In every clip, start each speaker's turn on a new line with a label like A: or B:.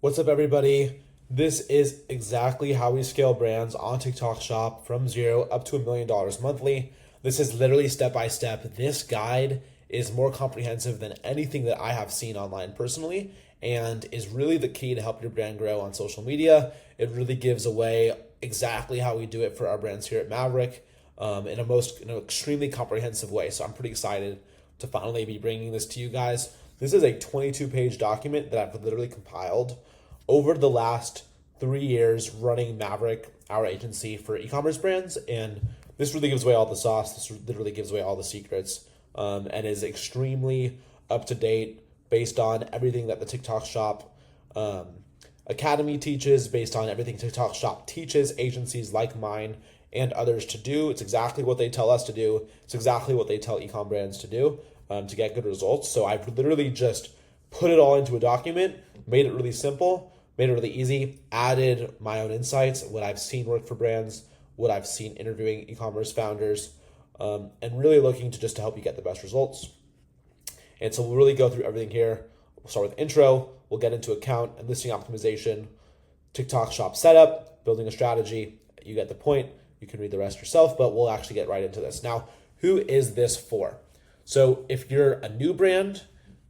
A: What's up, everybody? This is exactly how we scale brands on TikTok Shop from zero up to $1 million monthly. This is literally step by step. This guide is more comprehensive than anything that I have seen online personally and is really the key to help your brand grow on social media. It really gives away exactly how we do it for our brands here at Maverick in an extremely comprehensive way. So I'm pretty excited to finally be bringing this to you guys. This is a 22-page document that I've literally compiled over the last 3 years running Maverick, our agency for e-commerce brands. And this really gives away all the sauce. This literally gives away all the secrets and is extremely up to date based on everything that the TikTok Shop Academy teaches, based on everything TikTok Shop teaches agencies like mine and others to do. It's exactly what they tell us to do. It's exactly what they tell e-com brands to do to get good results. So I've literally just put it all into a document, made it really simple, made it really easy, added my own insights, what I've seen work for brands, what I've seen interviewing e-commerce founders, and really looking to help you get the best results. And so we'll really go through everything here. We'll start with intro. We'll get into account and listing optimization, TikTok Shop setup, building a strategy. You get the point. You can read the rest yourself, but we'll actually get right into this. Now, who is this for? So if you're a new brand,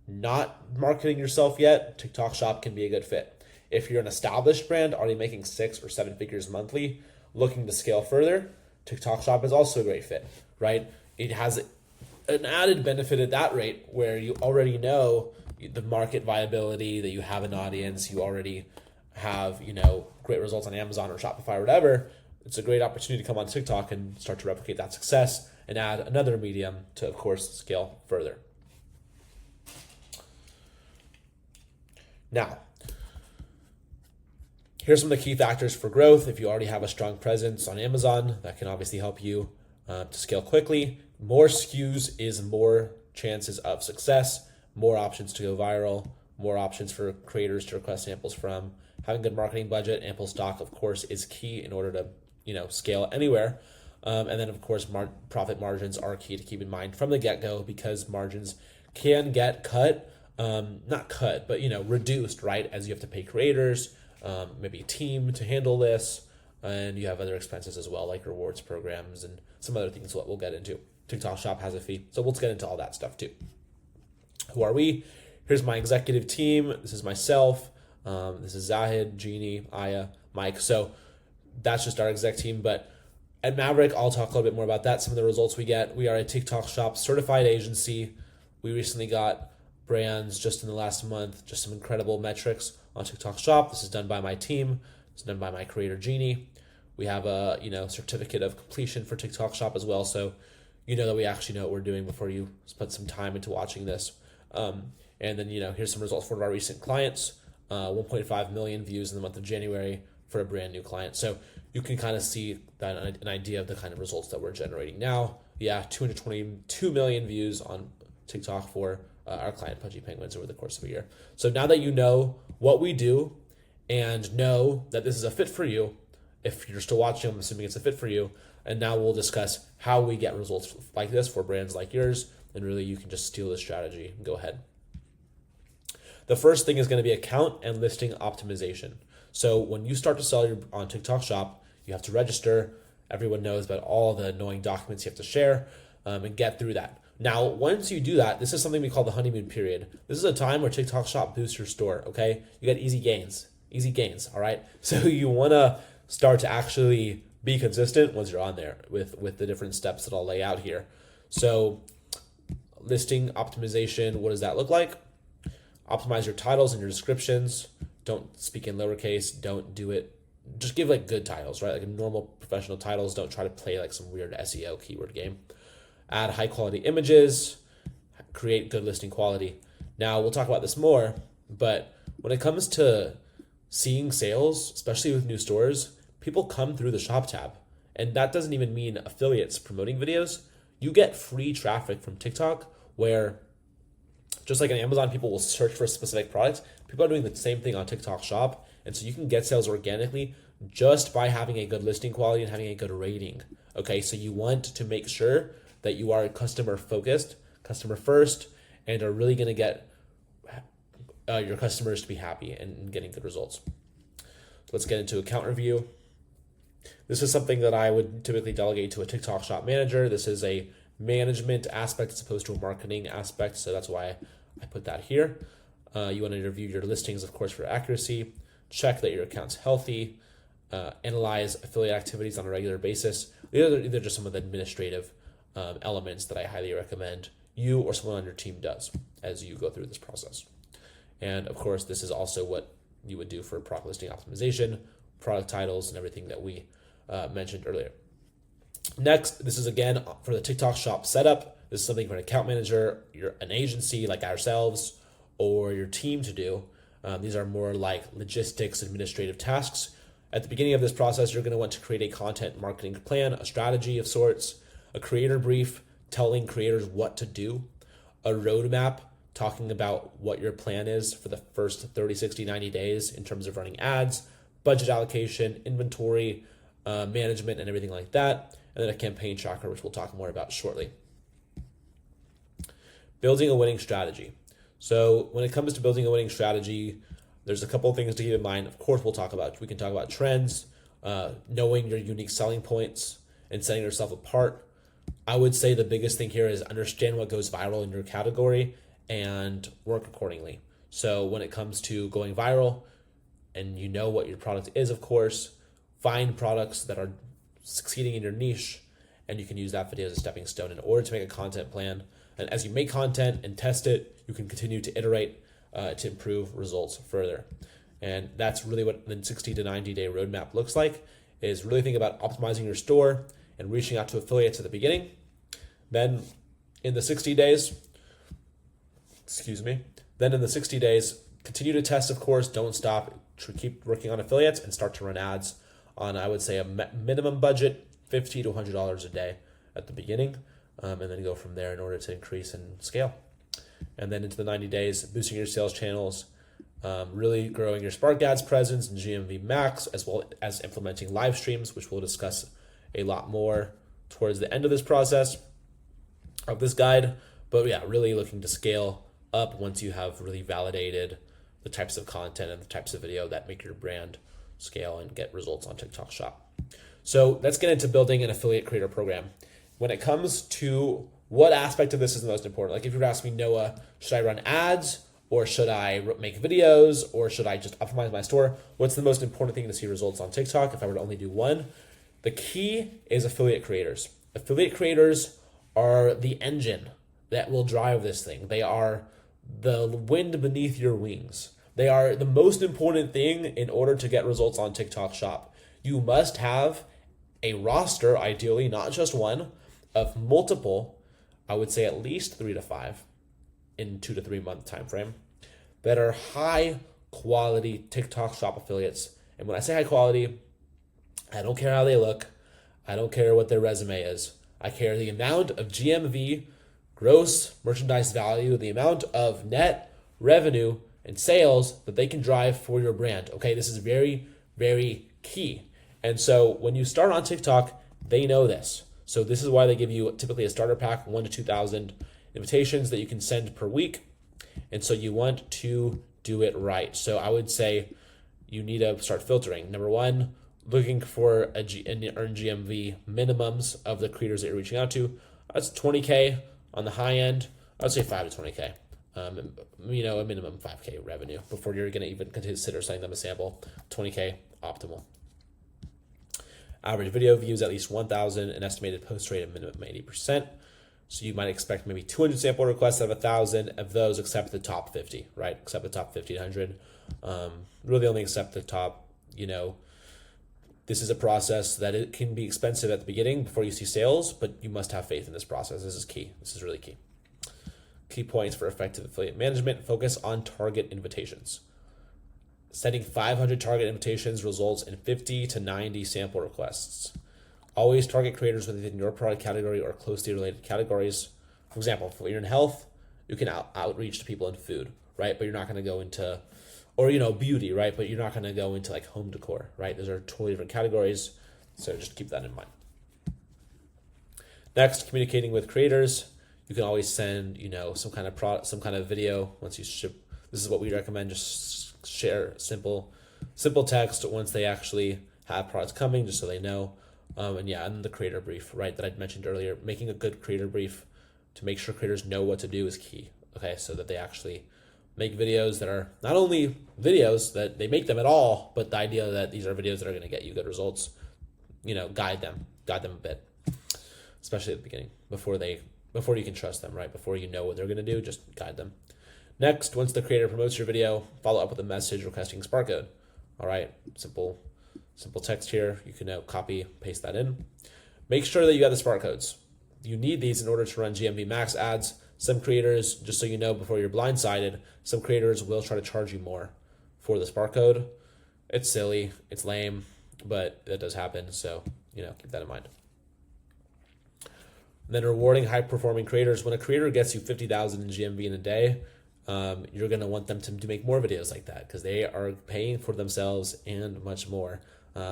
A: not marketing yourself yet, TikTok Shop can be a good fit. If you're an established brand already making 6 or 7 figures monthly, looking to scale further, TikTok Shop is also a great fit, right? It has an added benefit at that rate where you already know the market viability, that you have an audience, you already have, great results on Amazon or Shopify or whatever. It's a great opportunity to come on TikTok and start to replicate that success and add another medium to, of course, scale further. Now, here's some of the key factors for growth. If you already have a strong presence on Amazon, that can obviously help you to scale quickly. More SKUs is more chances of success, more options to go viral, more options for creators to request samples from. Having good marketing budget, ample stock, of course, is key in order to scale anywhere. And then, of course, profit margins are key to keep in mind from the get-go because margins can get not cut, but reduced, right? As you have to pay creators, maybe a team to handle this, and you have other expenses as well, like rewards programs and some other things we'll get into. TikTok Shop has a fee, so we'll get into all that stuff too. Who are we? Here's my executive team. This is myself. This is Zahid, Jeannie, Aya, Mike. So that's just our exec team, but at Maverick, I'll talk a little bit more about that, some of the results we get. We are a TikTok Shop certified agency. We recently got brands just in the last month, just some incredible metrics on TikTok Shop. This is done by my team. It's done by my creator, Jeannie. We have a certificate of completion for TikTok Shop as well, so you know that we actually know what we're doing before you spend some time into watching this. And then, here's some results for one of our recent clients. 1.5 million views in the month of January for a brand new client. So you can kind of see that an idea of the kind of results that we're generating now. Yeah, 222 million views on TikTok for our client Pudgy Penguins over the course of a year. So now that you know what we do and know that this is a fit for you, if you're still watching, I'm assuming it's a fit for you. And now we'll discuss how we get results like this for brands like yours. And really, you can just steal this strategy and go ahead. The first thing is going to be account and listing optimization. So when you start to sell on TikTok Shop, you have to register. Everyone knows about all the annoying documents you have to share and get through that. Now, once you do that, this is something we call the honeymoon period. This is a time where TikTok Shop boosts your store, okay? You get easy gains, all right? So you want to start to actually be consistent once you're on there with the different steps that I'll lay out here. So listing optimization, what does that look like? Optimize your titles and your descriptions. Don't speak in lowercase. Don't do it. Just give good titles, right? Like normal professional titles. Don't try to play some weird SEO keyword game. Add high quality images. Create good listing quality. Now we'll talk about this more, but when it comes to seeing sales, especially with new stores, people come through the shop tab. And that doesn't even mean affiliates promoting videos. You get free traffic from TikTok where just like on Amazon, people will search for a specific product. People are doing the same thing on TikTok Shop. And so you can get sales organically just by having a good listing quality and having a good rating. Okay, so you want to make sure that you are customer focused, customer first, and are really going to get your customers to be happy and getting good results. So let's get into account review. This is something that I would typically delegate to a TikTok shop manager. This is a management aspect as opposed to a marketing aspect, so that's why I put that here. You want to review your listings, of course, for accuracy, check that your account's healthy, analyze affiliate activities on a regular basis. These are just some of the administrative elements that I highly recommend you or someone on your team does as you go through this process. And of course, this is also what you would do for product listing optimization, product titles, and everything that we mentioned earlier. Next, this is again for the TikTok shop setup. This is something for an account manager, an agency like ourselves, or your team to do. These are more like logistics, administrative tasks. At the beginning of this process, you're going to want to create a content marketing plan, a strategy of sorts, a creator brief telling creators what to do, a roadmap talking about what your plan is for the first 30, 60, 90 days in terms of running ads, budget allocation, inventory, management, and everything like that, and then a campaign tracker, which we'll talk more about shortly. Building a winning strategy. So when it comes to building a winning strategy, there's a couple of things to keep in mind. Of course, we can talk about trends, knowing your unique selling points, and setting yourself apart. I would say the biggest thing here is understand what goes viral in your category and work accordingly. So when it comes to going viral, and you know what your product is, of course, find products that are succeeding in your niche, and you can use that video as a stepping stone in order to make a content plan. And as you make content and test it, you can continue to iterate to improve results further. And that's really what the 60 to 90 day roadmap looks like, is really think about optimizing your store and reaching out to affiliates at the beginning. Then in the 60 days, continue to test, of course, don't stop, keep working on affiliates and start to run ads on, I would say, a minimum budget, $50 to $100 a day at the beginning, and then go from there in order to increase and scale. And then into the 90 days, boosting your sales channels, really growing your Spark Ads presence and GMV max, as well as implementing live streams, which we'll discuss a lot more towards the end of this process of this guide. But yeah, really looking to scale up once you have really validated the types of content and the types of video that make your brand scale and get results on TikTok Shop. So let's get into building an affiliate creator program. When it comes to what aspect of this is the most important, like if you were to ask me, Noah, should I run ads or should I make videos or should I just optimize my store? What's the most important thing to see results on TikTok if I were to only do one? The key is affiliate creators. Affiliate creators are the engine that will drive this thing. They are the wind beneath your wings. They are the most important thing in order to get results on TikTok Shop. You must have a roster, ideally, not just one, of multiple, I would say at least 3 to 5 in 2 to 3 month time frame, that are high quality TikTok Shop affiliates. And when I say high quality, I don't care how they look. I don't care what their resume is. I care the amount of GMV, gross merchandise value, the amount of net revenue and sales that they can drive for your brand. Okay, this is very, very key. And so when you start on TikTok, they know this. So this is why they give you typically a starter pack, 1,000 to 2,000 invitations that you can send per week. And so you want to do it right. So I would say you need to start filtering. Number one, looking for an earned GMV minimums of the creators that you're reaching out to. That's 20K on the high end. I'd say 5 to 20K. A minimum 5K revenue before you're going to even consider sending them a sample. 20K optimal. Average video views at least 1,000, an estimated post rate of minimum 80%. So you might expect maybe 200 sample requests out of 1,000. Of those, accept the top 50, right? Accept the top 50 to 100. Really only accept the top, this is a process that it can be expensive at the beginning before you see sales, but you must have faith in this process. This is key. This is really key. Key points for effective affiliate management: focus on target invitations. Sending 500 target invitations results in 50 to 90 sample requests. Always target creators within your product category or closely related categories. For example, if you're in health, you can outreach to people in food, right? But you're not going to go into, or beauty, right? But you're not going to go into like home decor, right? Those are totally different categories. So just keep that in mind. Next, communicating with creators. You can always send, some kind of video once you ship This is what we recommend. Just share simple text once they actually have products coming, just so they know. And yeah, and the creator brief, right, that I mentioned earlier, making a good creator brief to make sure creators know what to do is key. Okay, so that they actually make videos that are not only videos that they make them at all, but the idea that these are videos that are going to get you good results. Guide them a bit, especially at the beginning, before you can trust them, right? Before you know what they're going to do, just guide them. Next, once the creator promotes your video, follow up with a message requesting Spark code. All right, simple text here. You can now copy, paste that in. Make sure that you have the Spark codes. You need these in order to run GMV Max ads. Some creators, just so you know before you're blindsided, some creators will try to charge you more for the Spark code. It's silly, it's lame, but that does happen, so keep that in mind. And then rewarding high-performing creators. When a creator gets you 50,000 in GMV in a day, you're going to want them to make more videos like that because they are paying for themselves and much more.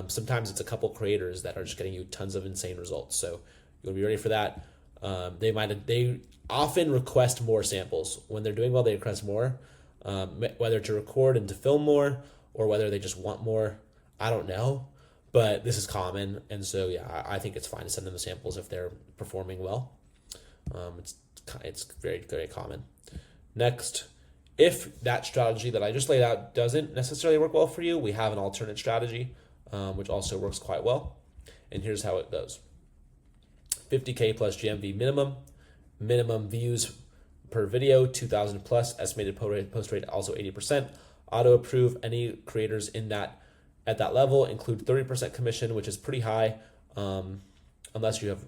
A: Sometimes it's a couple creators that are just getting you tons of insane results, so you'll be ready for that. They often request more samples. When they're doing well, they request more, whether to record and to film more or whether they just want more. I don't know, but this is common. And so, yeah, I think it's fine to send them the samples if they're performing well. It's very, very common. Next, if that strategy that I just laid out doesn't necessarily work well for you, we have an alternate strategy, which also works quite well. And here's how it goes. 50K plus GMV minimum views per video, 2,000 plus, estimated post rate also 80%. Auto approve any creators at that level, include 30% commission, which is pretty high, unless you have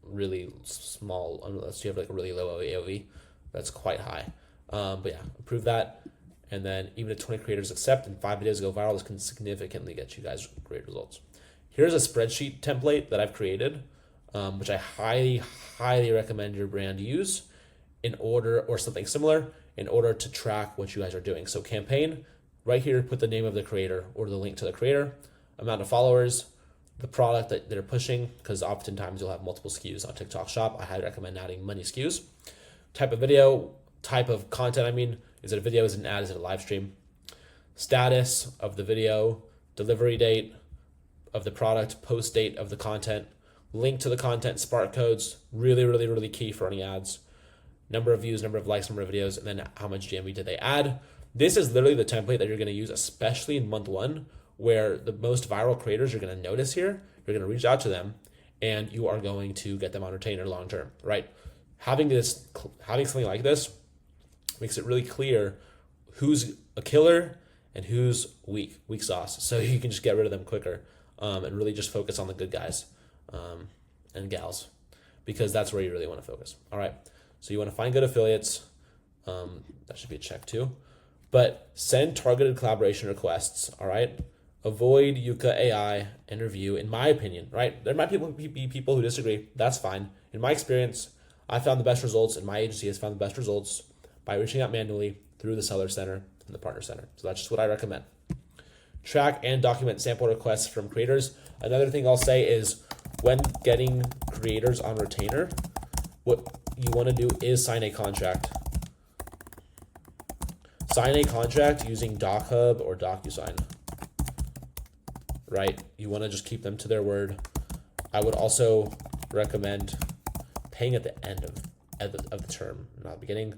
A: like a really low AOV, that's quite high. But yeah, approve that. And then even if 20 creators accept and 5 videos go viral, this can significantly get you guys great results. Here's a spreadsheet template that I've created, which I highly, highly recommend your brand use or something similar in order to track what you guys are doing. So campaign, right here, put the name of the creator or the link to the creator, amount of followers, the product that they're pushing, because oftentimes you'll have multiple SKUs on TikTok Shop. I highly recommend adding money SKUs. Type of video, type of content, is it a video, is it an ad, is it a live stream? Status of the video, delivery date of the product, post date of the content, link to the content, Spark codes, really, really, really key for running ads. Number of views, number of likes, number of videos, and then how much GMV did they add? This is literally the template that you're going to use, especially in month 1, where the most viral creators you're going to notice here. You're going to reach out to them, and you are going to get them on retainer long term, right? Having something like this makes it really clear who's a killer and who's weak sauce, so you can just get rid of them quicker, and really just focus on the good guys and gals, because that's where you really want to focus. All right, so you want to find good affiliates. That should be a check too. But send targeted collaboration requests, all right? Avoid Yuka AI and review, in my opinion, right? There might be people who disagree. That's fine. In my experience, I found the best results, and my agency has found the best results by reaching out manually through the Seller Center and the Partner Center. So that's just what I recommend. Track and document sample requests from creators. Another thing I'll say is when getting creators on retainer, what you want to do is sign a contract. Sign a contract using DocHub or DocuSign, right? You want to just keep them to their word. I would also recommend paying at the end of the term, not the beginning.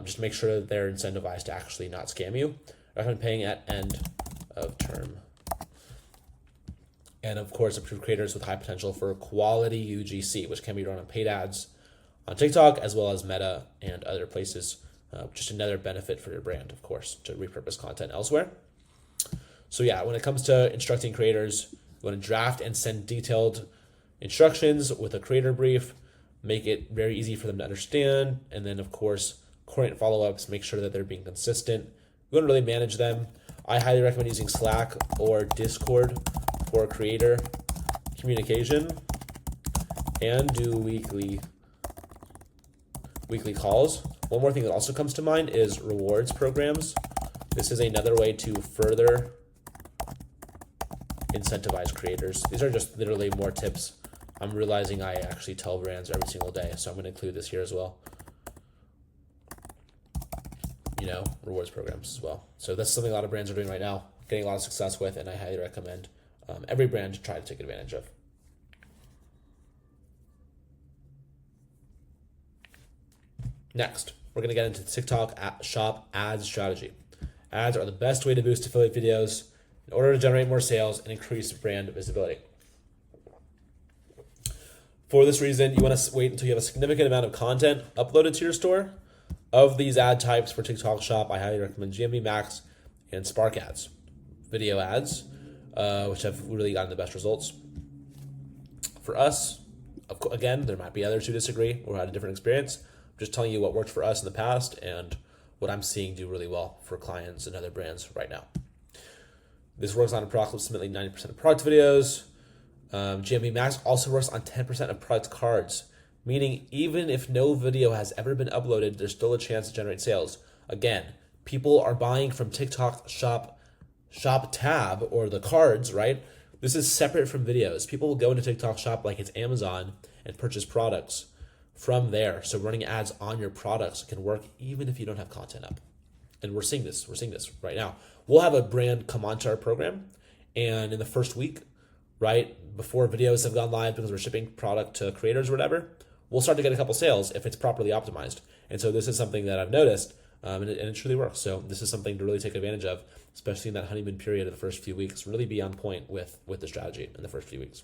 A: Just to make sure that they're incentivized to actually not scam you. I recommend paying at end of term. And of course, approve creators with high potential for quality UGC, which can be run on paid ads on TikTok as well as Meta and other places. Just another benefit for your brand, of course, to repurpose content elsewhere. So yeah, when it comes to instructing creators, you want to draft and send detailed instructions with a creator brief, make it very easy for them to understand. And then of course, coordinate follow-ups, make sure that they're being consistent. You want to really manage them. I highly recommend using Slack or Discord for creator communication, and do weekly calls. One more thing that also comes to mind is rewards programs. This is another way to further incentivize creators. These are just literally more tips. I'm realizing I actually tell brands every single day, so I'm going to include this here as well. rewards programs as well. So that's something a lot of brands are doing right now, getting a lot of success with, and I highly recommend every brand to try to take advantage of. Next, we're going to get into the TikTok shop ads strategy. Ads are the best way to boost affiliate videos in order to generate more sales and increase brand visibility. For this reason, you want to wait until you have a significant amount of content uploaded to your store. Of these ad types for TikTok shop, I highly recommend GMV Max and Spark ads, video ads, which have really gotten the best results. For us, again, there might be others who disagree or had a different experience. I'm just telling you what worked for us in the past and what I'm seeing do really well for clients and other brands right now. This works on approximately 90% of product videos. GMV Max also works on 10% of product cards, meaning even if no video has ever been uploaded, there's still a chance to generate sales. Again, people are buying from TikTok shop tab or the cards, right? This is separate from videos. People will go into TikTok shop like it's Amazon and purchase products from there. So running ads on your products can work even if you don't have content up. And we're seeing this right now. We'll have a brand come onto our program, and in the first week, right, before videos have gone live because we're shipping product to creators or whatever, we'll start to get a couple sales if it's properly optimized. And so this is something that I've noticed, and it truly works. So this is something to really take advantage of, especially in that honeymoon period of the first few weeks. Really be on point with the strategy in the first few weeks.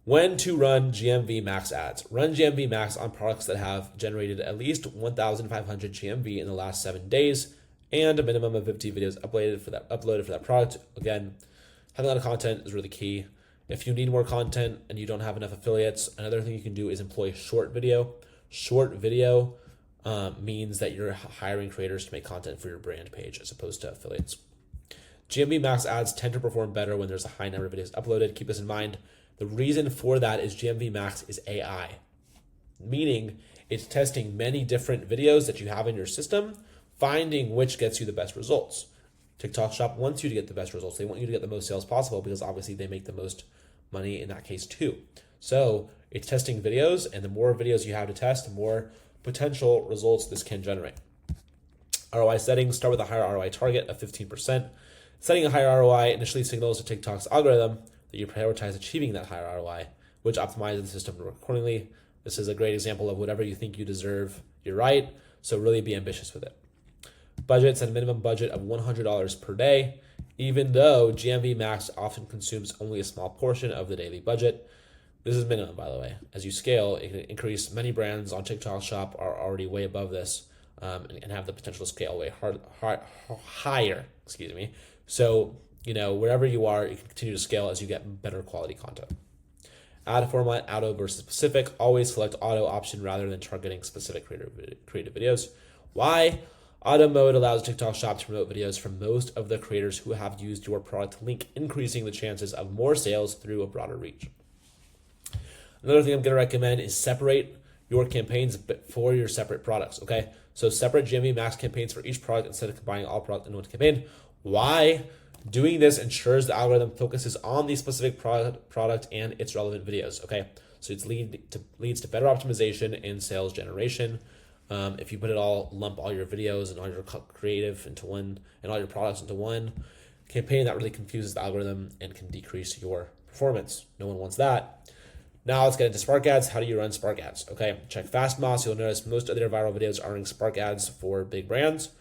A: When to run GMV Max ads. Run GMV Max on products that have generated at least 1,500 GMV in the last 7 days and a minimum of 50 videos uploaded for that product. Again, having a lot of content is really key. If you need more content and you don't have enough affiliates, another thing you can do is employ short video. Short video means that you're hiring creators to make content for your brand page as opposed to affiliates. GMV Max ads tend to perform better when there's a high number of videos uploaded. Keep this in mind. The reason for that is GMV Max is AI, meaning it's testing many different videos that you have in your system, finding which gets you the best results. TikTok shop wants you to get the best results. They want you to get the most sales possible because obviously they make the most money in that case too. So it's testing videos, and the more videos you have to test, the more potential results this can generate. ROI settings, start with a higher ROI target of 15%. Setting a higher ROI initially signals to TikTok's algorithm that you prioritize achieving that higher ROI, which optimizes the system accordingly. This is a great example of whatever you think you deserve, you're right. So really be ambitious with it. Budget, set a minimum budget of $100 per day, even though GMV Max often consumes only a small portion of the daily budget. This is minimum, by the way. As you scale, it can increase. Many brands on TikTok shop are already way above this and have the potential to scale way higher. So, wherever you are, you can continue to scale as you get better quality content. Ad format, auto versus specific. Always select auto option rather than targeting specific creative videos. Why? Auto mode allows TikTok shop to promote videos from most of the creators who have used your product link, increasing the chances of more sales through a broader reach. Another thing I'm going to recommend is separate your campaigns for your separate products, okay? So separate GMV Max campaigns for each product instead of combining all products into one campaign. Why? Doing this ensures the algorithm focuses on the specific product and its relevant videos, okay? So it leads to better optimization and sales generation. If you lump all your videos and all your creative into one and all your products into one campaign, that really confuses the algorithm and can decrease your performance. No one wants that. Now let's get into Spark ads. How do you run Spark ads? Okay, check FastMoss. You'll notice most of their viral videos are running Spark ads for big brands.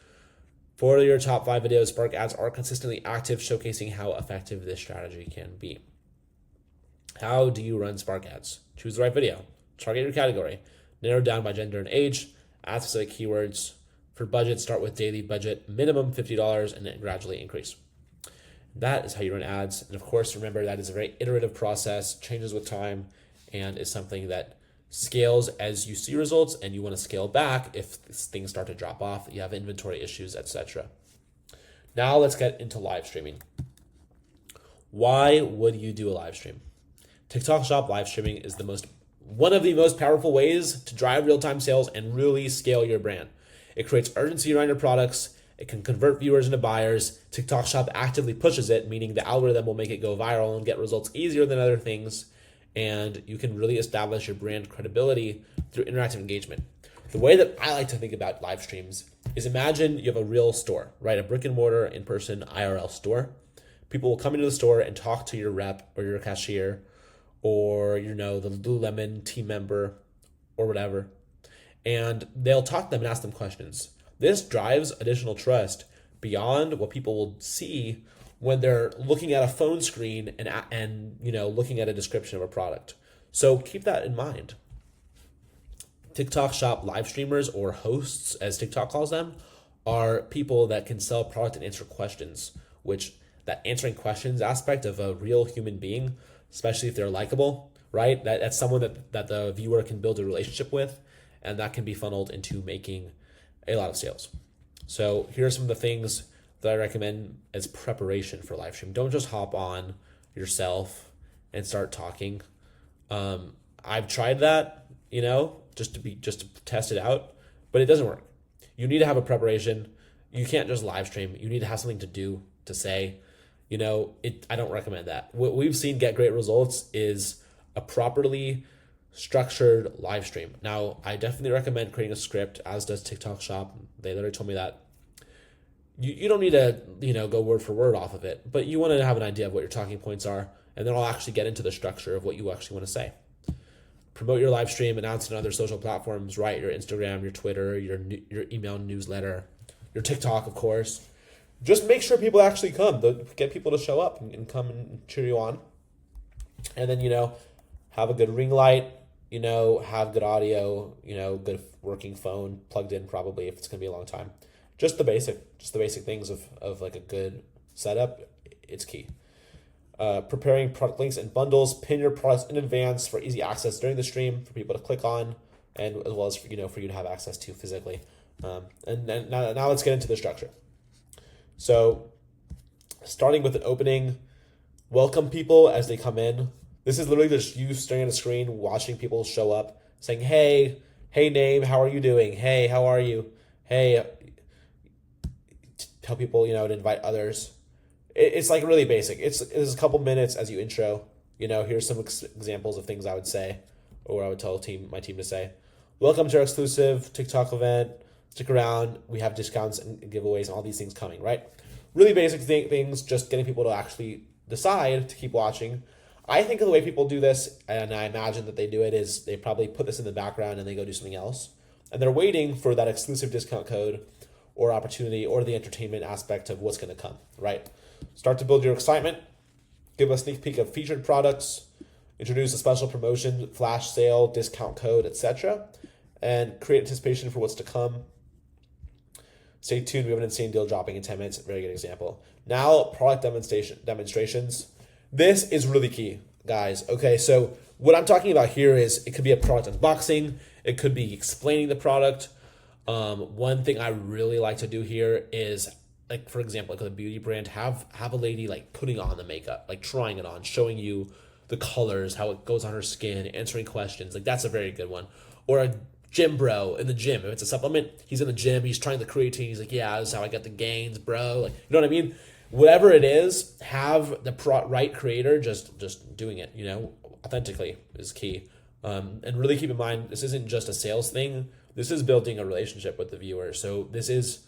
A: For your top 5 videos, Spark ads are consistently active, showcasing how effective this strategy can be. How do you run Spark ads? Choose the right video. Target your category. Narrow down by gender and age. Add specific keywords. For budget, start with daily budget, minimum $50, and then gradually increase. That is how you run ads. And of course, remember that is a very iterative process, changes with time, and is something that scales as you see results, and you want to scale back if things start to drop off, you have inventory issues, etc. Now let's get into live streaming. Why would you do a live stream? TikTok shop live streaming is one of the most powerful ways to drive real-time sales and really scale your brand. It creates urgency around your products. It can convert viewers into buyers. TikTok shop actively pushes it, meaning the algorithm will make it go viral and get results easier than other things. And you can really establish your brand credibility through interactive engagement. the way that I like to think about live streams is imagine you have a real store, right? A brick and mortar in-person IRL store. People will come into the store and talk to your rep or your cashier or, the Lululemon team member or whatever. And they'll talk to them and ask them questions. This drives additional trust beyond what people will see when they're looking at a phone screen and looking at a description of a product. So keep that in mind. TikTok Shop live streamers, or hosts as TikTok calls them, are people that can sell product and answer questions, which that answering questions aspect of a real human being, especially if they're likable, right? That's someone that the viewer can build a relationship with, and that can be funneled into making a lot of sales. So here are some of the things that I recommend as preparation for live stream. Don't just hop on yourself and start talking. I've tried that, just to test it out, but it doesn't work. You need to have a preparation. You can't just live stream. You need to have something to do, to say. I don't recommend that. What we've seen get great results is a properly structured live stream. Now, I definitely recommend creating a script, as does TikTok Shop. They literally told me that. You don't need to, go word for word off of it, but you want to have an idea of what your talking points are, and then I'll actually get into the structure of what you actually want to say. Promote your live stream, announce it on other social platforms, right? Your Instagram, your Twitter, your email newsletter, your TikTok, of course. Just make sure people actually come. Get people to show up and come and cheer you on. And then, have a good ring light, have good audio, good working phone plugged in probably if it's going to be a long time. Just the basic things of like a good setup. It's key. Preparing product links and bundles, pin your products in advance for easy access during the stream for people to click on, and as well as for you to have access to physically. And now let's get into the structure. So, starting with an opening, welcome people as they come in. This is literally just you staring at a screen, watching people show up, saying, "Hey name, how are you doing? Hey, how are you? Hey." Tell people, to invite others. It's like really basic. It's a couple minutes as you intro. Here's some examples of things I would say, or I would tell my team to say. Welcome to our exclusive TikTok event. Stick around. We have discounts and giveaways and all these things coming, right? Really basic things, just getting people to actually decide to keep watching. I think of the way people do this, and I imagine that they do it, is they probably put this in the background and they go do something else. And they're waiting for that exclusive discount code or opportunity or the entertainment aspect of what's going to come, right? Start to build your excitement, give a sneak peek of featured products, introduce a special promotion, flash sale, discount code, etc., and create anticipation for what's to come. Stay tuned, we have an insane deal dropping in 10 minutes, very good example. Now, product demonstrations. This is really key, guys. Okay, so what I'm talking about here is it could be a product unboxing, it could be explaining the product. One thing I really like to do here is, like, for example, like with a beauty brand, have a lady like putting on the makeup, like trying it on, showing you the colors, how it goes on her skin, answering questions. Like, that's a very good one. Or a gym bro in the gym. If it's a supplement, he's in the gym, he's trying the creatine, he's like, yeah, this is how I get the gains, bro. Like, you know what I mean? Whatever it is, have the right creator just doing it, authentically is key. And really keep in mind, this isn't just a sales thing. This is building a relationship with the viewer. So this is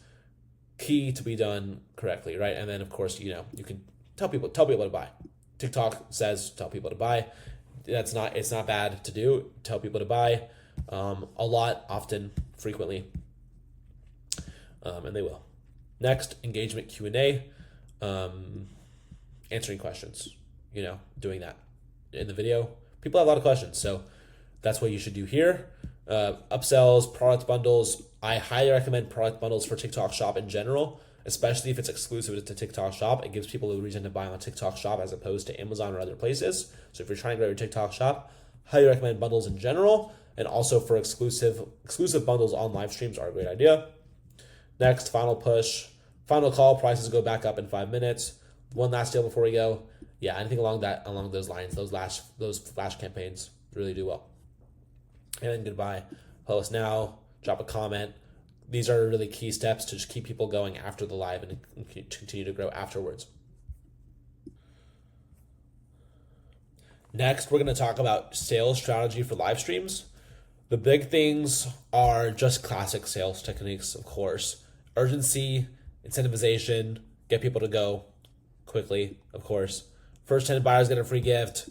A: key to be done correctly, right? And then, of course, you can tell people to buy. TikTok says tell people to buy. It's not bad to do. Tell people to buy a lot, often, frequently, and they will. Next, engagement Q&A, answering questions, doing that in the video. People have a lot of questions, so that's what you should do here. Upsells, product bundles. I highly recommend product bundles for TikTok Shop in general, especially if it's exclusive to TikTok Shop. It gives people a reason to buy on TikTok Shop as opposed to Amazon or other places. So if you're trying to grow your TikTok Shop, highly recommend bundles in general, and also for exclusive bundles on live streams are a great idea. Next, final push, final call. Prices go back up in 5 minutes. One last deal before we go. Yeah, anything along those lines, those flash campaigns really do well. And then goodbye. Post now. Drop a comment. These are really key steps to just keep people going after the live and continue to grow afterwards. Next, we're going to talk about sales strategy for live streams. The big things are just classic sales techniques, of course. Urgency, incentivization, get people to go quickly, of course. First 10 buyers get a free gift.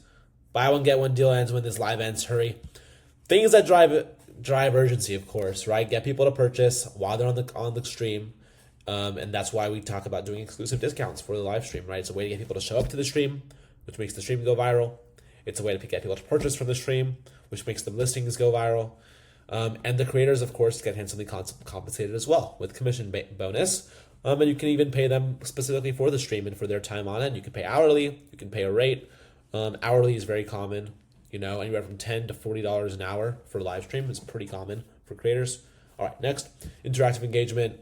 A: Buy one, get one deal ends when this live ends. Hurry. Things that drive urgency, of course, right? Get people to purchase while they're on the stream. And that's why we talk about doing exclusive discounts for the live stream, right? It's a way to get people to show up to the stream, which makes the stream go viral. It's a way to get people to purchase from the stream, which makes the listings go viral. And the creators, of course, get handsomely compensated as well with commission bonus. And you can even pay them specifically for the stream and for their time on it. You can pay hourly. You can pay a rate. Hourly is very common. Anywhere from $10 to $40 an hour for live stream is pretty common for creators. All right, next, interactive engagement.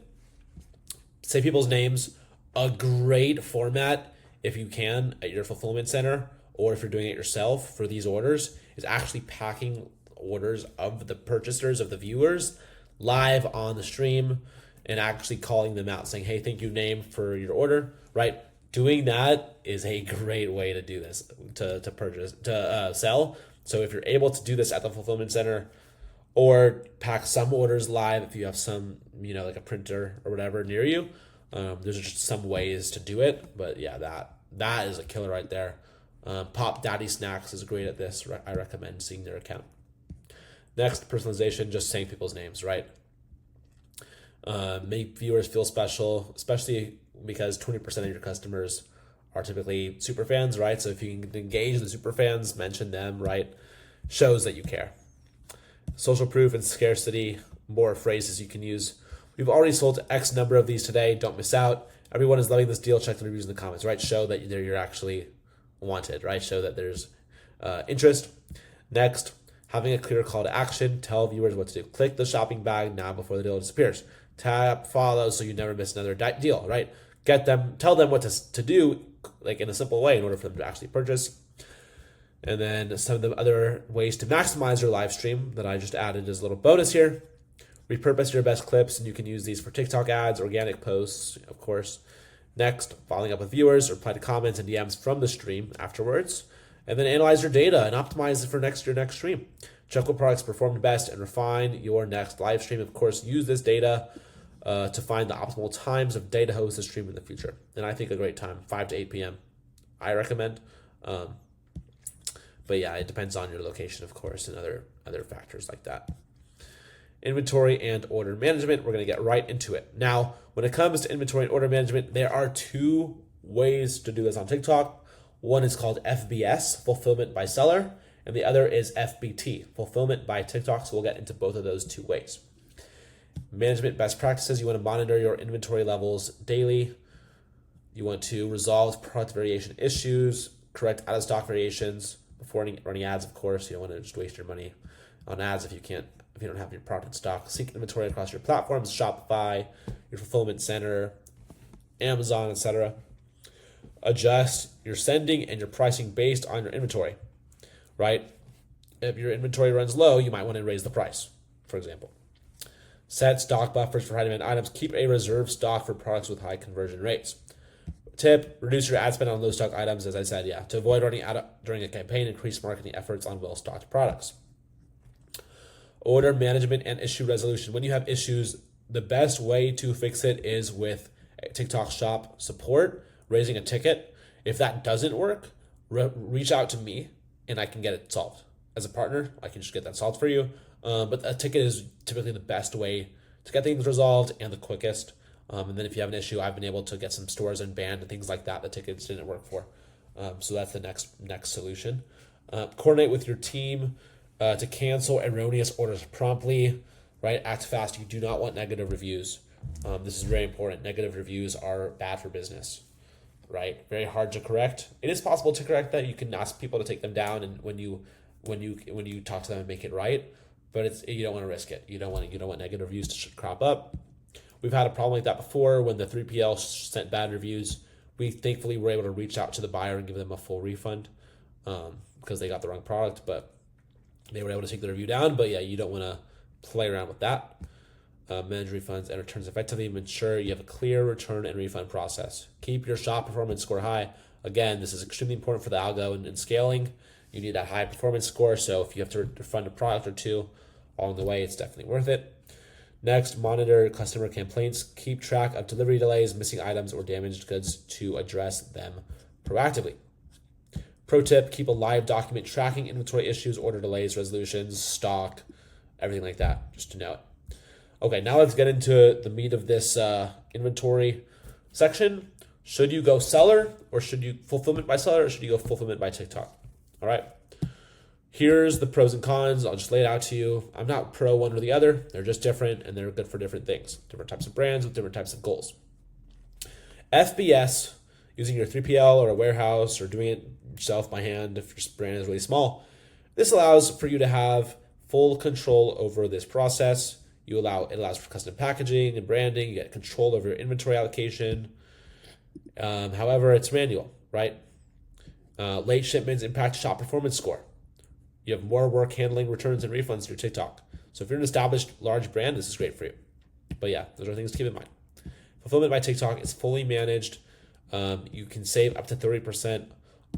A: Say people's names. A great format, if you can, at your fulfillment center, or if you're doing it yourself for these orders, is actually packing orders of the purchasers, of the viewers, live on the stream and actually calling them out saying, hey, thank you name for your order, right? Doing that is a great way to do this, to purchase, to sell. So if you're able to do this at the fulfillment center or pack some orders live, if you have some, like a printer or whatever near you, there's just some ways to do it. But yeah, that is a killer right there. Pop Daddy Snacks is great at this. I recommend seeing their account. Next, personalization, just saying people's names, right? Make viewers feel special, especially because 20% of your customers are typically super fans, right? So if you can engage the super fans, mention them, right? Shows that you care. Social proof and scarcity, more phrases you can use. We've already sold X number of these today. Don't miss out. Everyone is loving this deal. Check the reviews in the comments, right? Show that you're actually wanted, right? Show that there's interest. Next, having a clear call to action. Tell viewers what to do. Click the shopping bag now before the deal disappears. Tap follow so you never miss another deal, right? Tell them what to do, like in a simple way in order for them to actually purchase. And then some of the other ways to maximize your live stream that I just added as a little bonus here. Repurpose your best clips, and you can use these for TikTok ads, organic posts, of course. Next, following up with viewers, reply to comments and DMs from the stream afterwards. And then analyze your data and optimize it for your next stream. Check what products performed best and refine your next live stream. Of course, use this data to find the optimal times of day to host a stream in the future. And I think a great time, 5 to 8 p.m. I recommend. But yeah, it depends on your location, of course, and other factors like that. Inventory and order management, we're going to get right into it. Now, when it comes to inventory and order management, there are two ways to do this on TikTok. One is called FBS, Fulfillment by Seller, and the other is FBT, Fulfillment by TikTok. So we'll get into both of those two ways. Management best practices, you want to monitor your inventory levels daily. You want to resolve product variation issues, correct out-of-stock variations before running ads, of course. You don't want to just waste your money on ads if you don't have your product in stock. Sync inventory across your platforms, Shopify, your fulfillment center, Amazon, etc. Adjust your sending and your pricing based on your inventory, right? If your inventory runs low, you might want to raise the price, for example. Set stock buffers for high demand items. Keep a reserve stock for products with high conversion rates. Tip, reduce your ad spend on low stock items, as I said, to avoid running out during a campaign, increase marketing efforts on well-stocked products. Order management and issue resolution. When you have issues, the best way to fix it is with TikTok Shop support, raising a ticket. If that doesn't work, reach out to me and I can get it solved. As a partner, I can just get that solved for you. But a ticket is typically the best way to get things resolved and the quickest. And then if you have an issue, I've been able to get some stores unbanned and things like that the tickets didn't work for. So that's the next solution. Coordinate with your team to cancel erroneous orders promptly, right? Act fast. You do not want negative reviews. This is very important. Negative reviews are bad for business, right? Very hard to correct. It is possible to correct that. You can ask people to take them down, and when you talk to them and make it right, but you don't want to risk it. You don't want negative reviews to crop up. We've had a problem like that before when the 3PL sent bad reviews. We thankfully were able to reach out to the buyer and give them a full refund because they got the wrong product, but they were able to take the review down. But yeah, you don't want to play around with that. Manage refunds and returns effectively. Ensure you have a clear return and refund process. Keep your shop performance score high. Again, this is extremely important for the algo and scaling. You need that high performance score. So if you have to refund a product or two, along the way, it's definitely worth it. Next, monitor customer complaints. Keep track of delivery delays, missing items, or damaged goods to address them proactively. Pro tip, keep a live document tracking inventory issues, order delays, resolutions, stock, everything like that, just to know it. Okay, now let's get into the meat of this inventory section. Should you go seller, or should you fulfillment by seller, or should you go fulfillment by TikTok? All right. Here's the pros and cons. I'll just lay it out to you. I'm not pro one or the other. They're just different, and they're good for different things. Different types of brands with different types of goals. FBS, using your 3PL or a warehouse, or doing it yourself by hand if your brand is really small. This allows for you to have full control over this process. It allows for custom packaging and branding. You get control over your inventory allocation. However, it's manual, right? Late shipments impact shop performance score. You have more work handling returns and refunds through TikTok. So if you're an established large brand, this is great for you. But yeah, those are things to keep in mind. Fulfillment by TikTok is fully managed. You can save up to 30%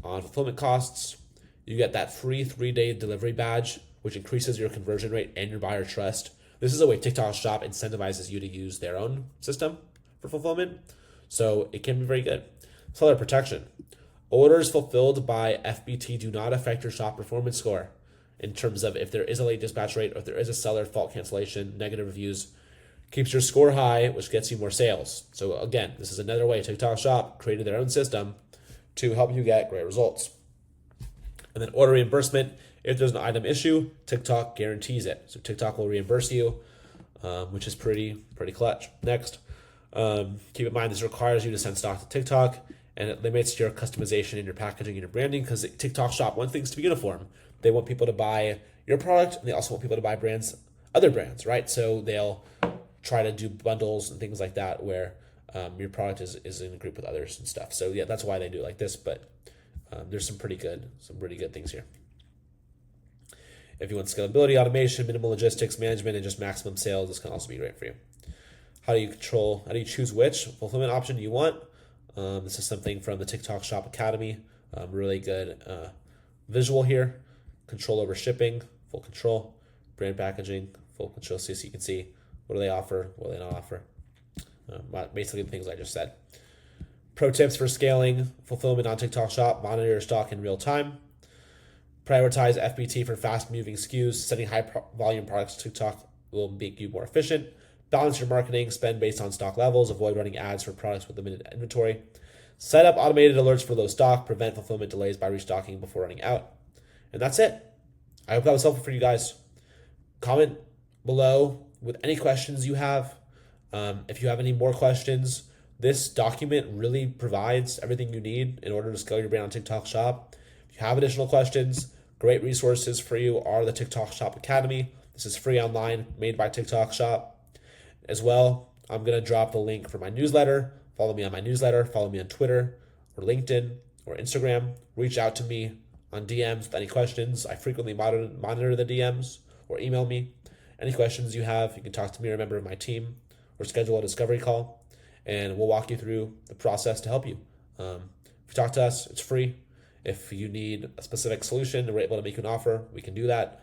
A: on fulfillment costs. You get that free 3-day delivery badge, which increases your conversion rate and your buyer trust. This is a way TikTok Shop incentivizes you to use their own system for fulfillment. So it can be very good. Seller protection. Orders fulfilled by FBT do not affect your shop performance score in terms of if there is a late dispatch rate or if there is a seller fault cancellation, negative reviews. Keeps your score high, which gets you more sales. So again, this is another way TikTok Shop created their own system to help you get great results. And then order reimbursement. If there's an item issue, TikTok guarantees it. So TikTok will reimburse you, which is pretty clutch. Next, keep in mind this requires you to send stock to TikTok, and it limits your customization in your packaging and your branding because TikTok Shop wants things to be uniform. They want people to buy your product, and they also want people to buy other brands, right? So they'll try to do bundles and things like that where your product is in a group with others and stuff. So yeah, that's why they do it like this, but there's some really good things here. If you want scalability, automation, minimal logistics, management, and just maximum sales, this can also be great for you. How do you choose which fulfillment option you want? This is something from the TikTok Shop Academy. Really good visual here. Control over shipping, full control. Brand packaging, full control. So you can see what do they offer, what do they not offer. Basically the things I just said. Pro tips for scaling fulfillment on TikTok Shop. Monitor your stock in real time. Prioritize FBT for fast-moving SKUs. Sending high-volume products to TikTok will make you more efficient. Balance your marketing spend based on stock levels. Avoid running ads for products with limited inventory. Set up automated alerts for low stock. Prevent fulfillment delays by restocking before running out. And that's it. I hope that was helpful for you guys. Comment below with any questions you have. If you have any more questions, this document really provides everything you need in order to scale your brand on TikTok Shop. If you have additional questions, great resources for you are the TikTok Shop Academy. This is free online, made by TikTok Shop. As well, I'm going to drop the link for my newsletter. Follow me on my newsletter. Follow me on Twitter or LinkedIn or Instagram. Reach out to me on DMs with any questions. I frequently monitor the DMs, or email me. Any questions you have, you can talk to me or a member of my team or schedule a discovery call, and we'll walk you through the process to help you. If you talk to us, it's free. If you need a specific solution and we're able to make you an offer, we can do that.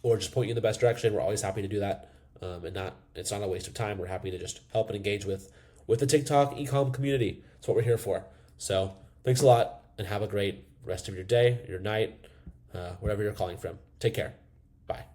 A: Or just point you in the best direction. We're always happy to do that. It's not a waste of time. We're happy to just help and engage with the TikTok e-com community. That's what we're here for. So thanks a lot, and have a great rest of your day, your night, wherever you're calling from. Take care. Bye.